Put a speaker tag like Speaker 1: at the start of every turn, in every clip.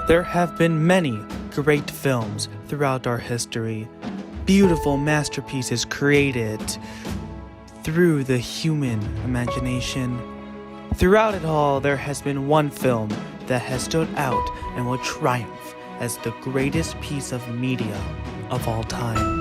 Speaker 1: There have been many great films throughout our history, beautiful masterpieces created through the human imagination. Throughout it all, there has been one film that has stood out and will triumph as the greatest piece of media of all time.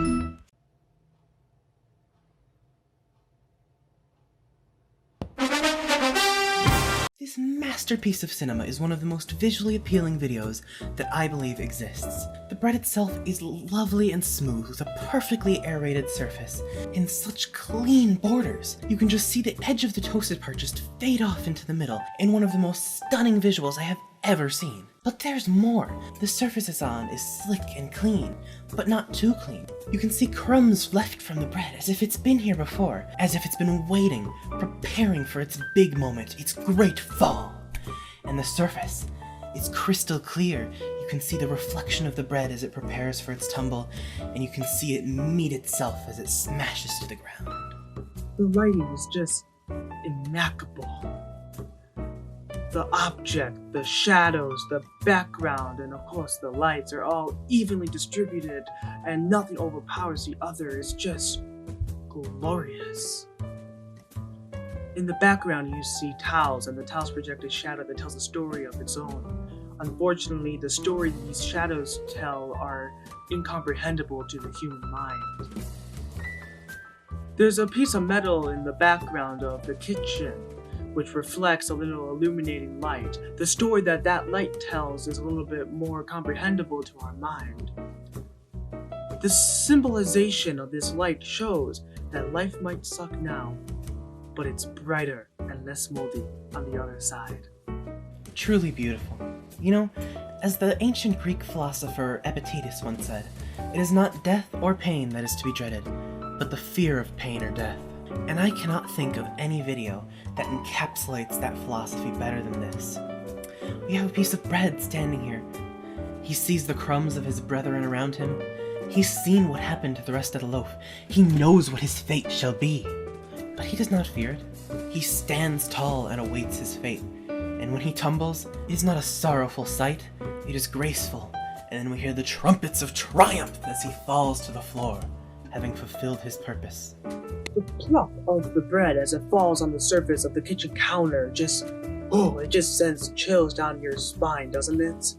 Speaker 2: This masterpiece of cinema is one of the most visually appealing videos that I believe exists. The bread itself is lovely and smooth with a perfectly aerated surface and such clean borders. You can just see the edge of the toasted part just fade off into the middle in one of the most stunning visuals I have ever seen. But there's more. The surface it's on is slick and clean, but not too clean. You can see crumbs left from the bread as if it's been here before, as if it's been waiting, preparing for its big moment, its great fall. And the surface, it's crystal clear. You can see the reflection of the bread as it prepares for its tumble, and you can see it meet itself as it smashes to the ground.
Speaker 3: The lighting is just immaculable. The object, the shadows, the background, and of course the lights are all evenly distributed and nothing overpowers the other. It's just glorious. In the background you see tiles, and the tiles project a shadow that tells a story of its own. Unfortunately, the story these shadows tell are incomprehensible to the human mind. There's a piece of metal in the background of the kitchen, which reflects a little illuminating light. The story that that light tells is a little bit more comprehensible to our mind. The symbolization of this light shows that life might suck now, but it's brighter and less moldy on the other side.
Speaker 2: Truly beautiful. You know, as the ancient Greek philosopher Epictetus once said, it is not death or pain that is to be dreaded, but the fear of pain or death. And I cannot think of any video that encapsulates that philosophy better than this. We have a piece of bread standing here. He sees the crumbs of his brethren around him. He's seen what happened to the rest of the loaf. He knows what his fate shall be. But he does not fear it. He stands tall and awaits his fate. And when he tumbles, it is not a sorrowful sight, it is graceful. And then we hear the trumpets of triumph as he falls to the floor, having fulfilled his purpose.
Speaker 3: The plop of the bread as it falls on the surface of the kitchen counter it just sends chills down your spine, doesn't it?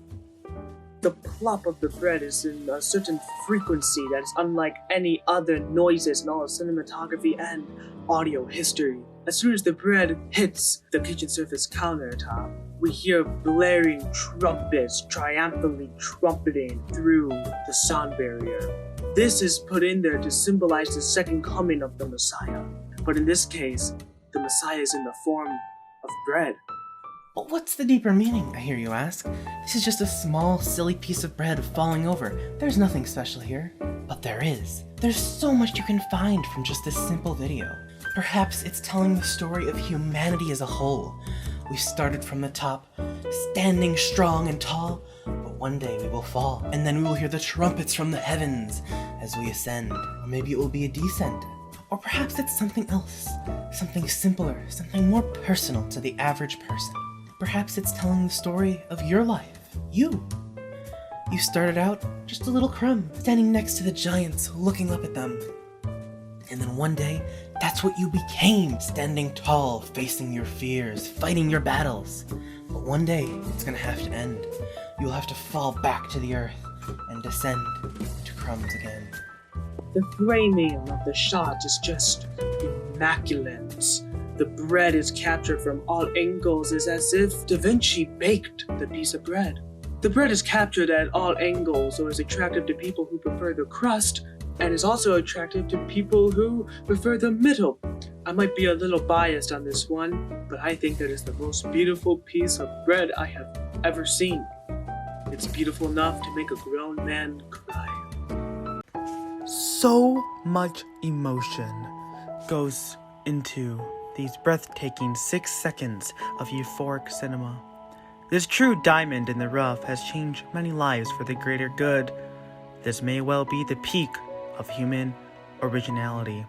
Speaker 3: The plop of the bread is in a certain frequency that is unlike any other noises in all of cinematography and audio history. As soon as the bread hits the kitchen surface countertop, we hear blaring trumpets triumphantly trumpeting through the sound barrier. This is put in there to symbolize the second coming of the Messiah. But in this case, the Messiah is in the form of bread.
Speaker 2: But what's the deeper meaning, I hear you ask? This is just a small, silly piece of bread falling over. There's nothing special here. But there is. There's so much you can find from just this simple video. Perhaps it's telling the story of humanity as a whole. We started from the top, standing strong and tall, but one day we will fall, and then we will hear the trumpets from the heavens as we ascend. Or maybe it will be a descent. Or perhaps it's something else, something simpler, something more personal to the average person. Perhaps it's telling the story of your life, you. You started out just a little crumb, standing next to the giants, looking up at them. And then one day, that's what you became, standing tall, facing your fears, fighting your battles. But one day, it's gonna have to end. You'll have to fall back to the earth and descend to crumbs again.
Speaker 3: The framing of the shot is just immaculate. The bread is captured from all angles. It's as if Da Vinci baked the piece of bread. The bread is captured at all angles, so it's attractive to people who prefer the crust, and is also attractive to people who prefer the middle. I might be a little biased on this one, but I think that is the most beautiful piece of bread I have ever seen. It's beautiful enough to make a grown man cry.
Speaker 1: So much emotion goes into these breathtaking 6 seconds of euphoric cinema. This true diamond in the rough has changed many lives for the greater good. This may well be the peak of human originality.